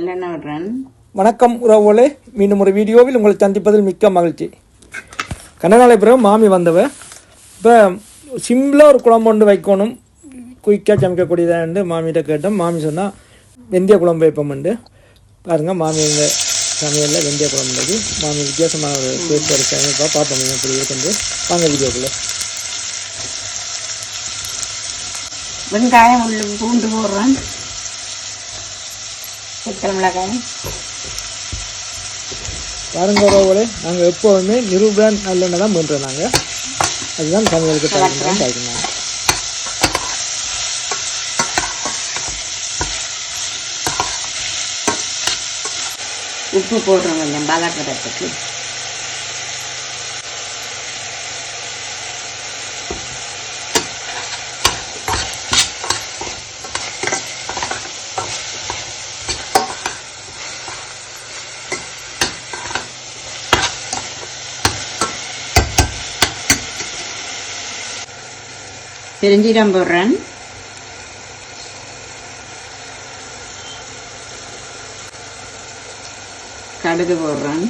வணக்கம் உறவுகளே, மீண்டும் ஒரு வீடியோவில் உங்களை சந்திப்பதில் மிக்க மகிழ்ச்சி. கண்ணனாலை பிறகு மாமி வந்தவ. இப்போ சிம்பிளாக ஒரு குழம்பு ஒன்று வைக்கணும், குயிக்காக சமைக்கக்கூடியதான்னு மாமிகிட்ட கேட்டோம். மாமி சொன்னால் வெந்தய குழம்பு வைப்போம்ண்டு. பாருங்கள், மாமி எங்கள் சமையலில் வெந்தய குழம்புக்கு மாமி வித்தியாசமான ஒரு டேஸ்ட் இருக்காங்க. பார்ப்போம் எப்படி இருக்குது. வாங்க வீடியோக்குள்ளே. வெங்காயம் உள்ள பூண்டு போடுறேன், சிக்கல் மிளகாய். பாருங்க உறவுகளே, நாங்கள் எப்போதுமே நிரூபன் நல்லெண்ணெய் தான் பண்ணுறோம். நாங்கள் அதுதான் சமையலுக்கு தாய்க்கணும். உப்பு போடுறோம் கொஞ்சம் பதக்கிறதுக்கு. பெருஞ்சீரம் போடுறேன், கடுகு போடுறேன்,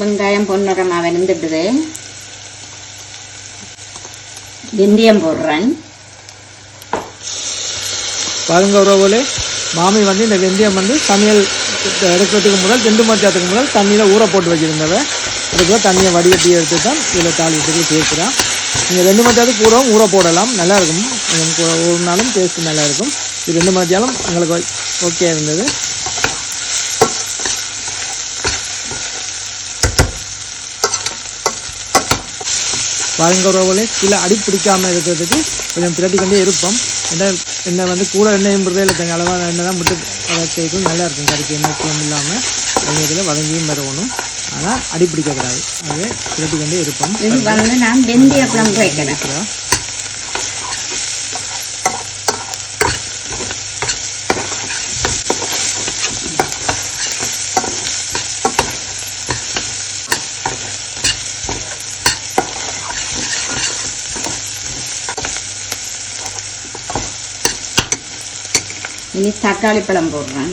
வெங்காயம் பொன்னிறமாக வெந்துடுது. வெந்தயம் போடுறேன். பாருங்க உறவுகளே, மாமி வந்து இந்த வெந்தயம் வந்து சமையல் எடுக்கிறதுக்கு முதல் 2 மணி நேரத்துக்கு முதல் தண்ணியில் ஊற போட்டு வச்சுருந்தவ. அதுக்குள்ள தண்ணியை வடிகட்டி எடுத்து தான் இதில் தாளிட்டுக்கு சேர்க்குறான். நீங்கள் 2 மணி நேரத்துக்கு பூராவும் ஊற போடலாம், நல்லாயிருக்கும். ஒரு நாளும் டேஸ்ட்டு நல்லாயிருக்கும். இது 2 மணி நேரம் எங்களுக்கு ஓகே இருந்தது. பாருங்க உறவுகளே, கீழே அடி பிடிக்காமல் இருக்கிறதுக்கு கொஞ்சம் பிரட்டிக்கொண்டே இருப்போம். எண்ணெய் வந்து கூட எண்ணெயும் இல்லை, தங்க அளவாக எண்ணெய் தான் விட்டு வதக்கிக்கும். நல்லா இருக்கும். கறிக்கு எண்ணெய் இல்லாமல் எண்ணெயில் வதங்கியும் வரணும். ஆனால் அடி பிடிக்கக்கூடாது. அதே பிரட்டிக்கொண்டே இருப்போம். நான் வெந்தய குழம்பு வைக்கிறேன். இனி தக்காளி பழம் போடுறேன்.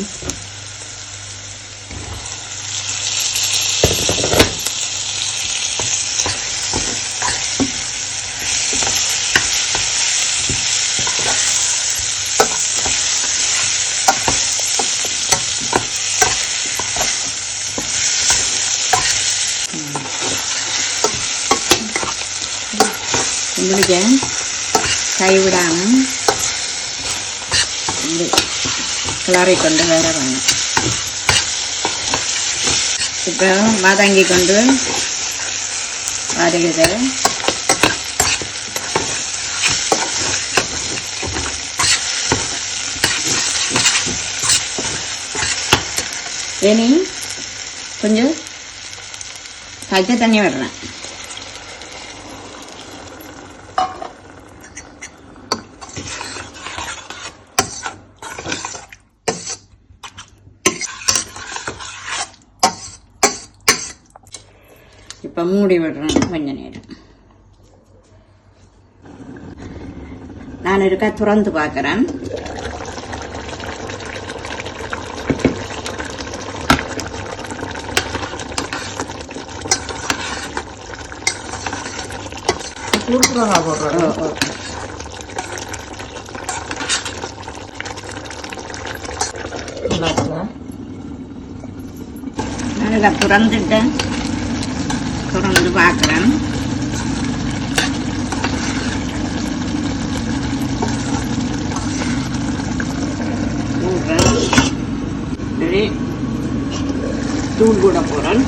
உங்களுக்கு கைவிடாமல் கிளறி கொண்டு வேற வேணும். இப்போ வதங்கி கொண்டு வருகிறது. இனி கொஞ்சம் பச்சை தண்ணி விடுறேன். இப்போ மூடி விடுறேன் கொஞ்ச நேரம். நான் இருக்கா துறந்து பார்க்குறேன். நான் துறந்துட்டேன், தொடர்ந்து பார்க்குறேன். தூள் கூட போகிறேன்.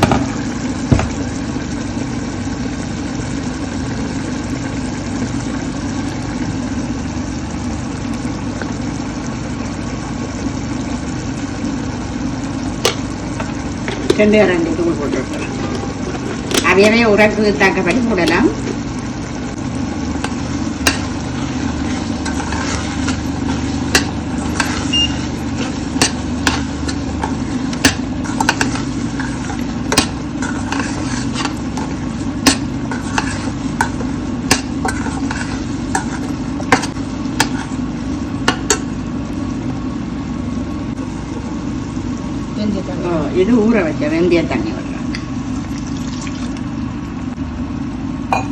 ரெண்டு தூள் போட்டுருக்கிறேன். அவையவே உரைப்பு தக்கப்படி போடலாம். இது ஊற வச்ச வெந்தய தண்ணி விடுறேன்.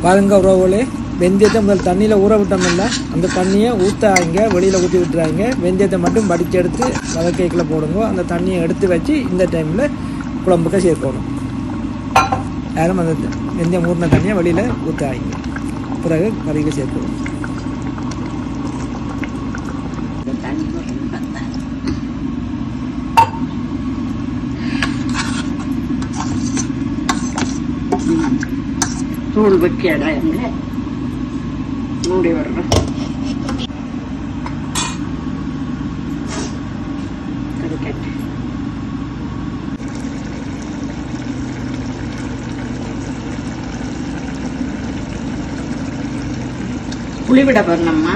பாருங்க உறவுகளே, வெந்தயத்தை முதல் தண்ணியில் ஊற விட்டோம்ல, அந்த தண்ணியை ஊற்றாங்க, வெளியில் ஊற்றி விட்டுறாங்க. வெந்தயத்தை மட்டும் வடித்து எடுத்து வதக்கைக்கில் போடுங்க. அந்த தண்ணியை எடுத்து வச்சு இந்த டைமில் குழம்புக்கு சேர்க்கணும். யாரும் அந்த வெந்தயம் ஊறின தண்ணியை வெளியில் ஊற்றாங்க, பிறகு கறிக்கு சேர்க்கணும். தூள் வைக்க இடம் மூடி விடுறேன். புளி விட போறோம்மா.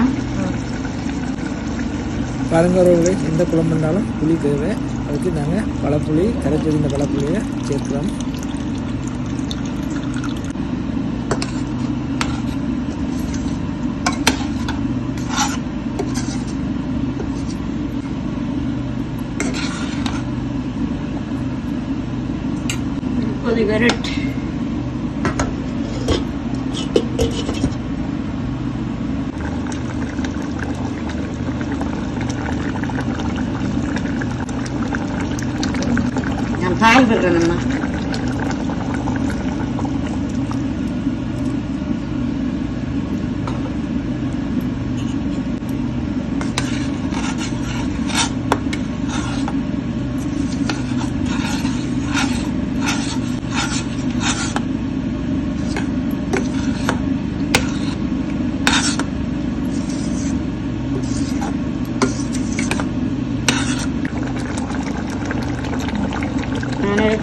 பாருங்க உறவுகளே, எந்த குழம்பு இருந்தாலும் புளி தேவை. அதுக்கு நாங்கள் பழப்புளி கரைச்சி இந்த பழப்புளியை சேர்க்கிறோம். கொதி வரட்டு. நான் பால் விடுறேன்மா.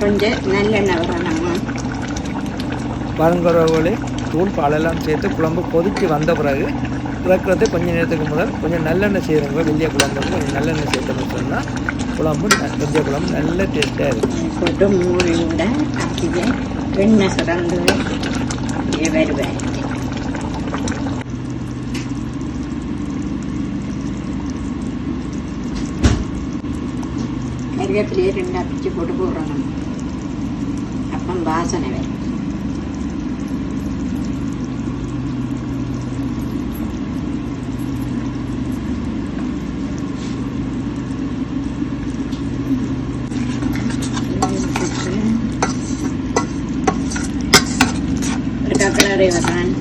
கொஞ்சம் நல்லெண்ணெய் வரணும்மா. பாருங்கறவர்களே, தூள் பாலெல்லாம் சேர்த்து குழம்பு கொதிச்சு வந்த பிறகு இறக்குறது கொஞ்சம் நேரத்துக்கு முதல் கொஞ்சம் நல்லெண்ணெய் செய்கிறவங்க வெந்தய குழம்புக்கு கொஞ்சம் நல்லெண்ணெய் சேர்த்தோம்னு சொன்னால் குழம்பு வெந்தய குழம்பு நல்ல டேஸ்ட்டாக இருக்கும். போட்டு மூடி விட அப்படியே எண்ணெய் சுரந்து வருவேன். கருவேப்பிலையே 2 பிச்சு போட்டு போடுறோம். அப்பம் வாசனை வரும். ஒரு கலரை வரேன்.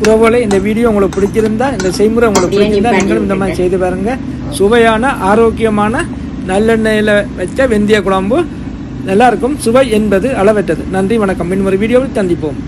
உறவுகளே, இந்த வீடியோ உங்களுக்கு பிடிச்சிருந்தா, இந்த செய்முறை உங்களுக்கு பிடிச்சிருந்தா நீங்களும் இந்த மாதிரி செய்து பாருங்க. சுவையான ஆரோக்கியமான நல்லெண்ணெயில் வச்ச வெந்தய குழம்பு நல்லா இருக்கும். சுவை என்பது அளவற்றது. நன்றி, வணக்கம். இன்னொரு வீடியோவில் சந்திப்போம்.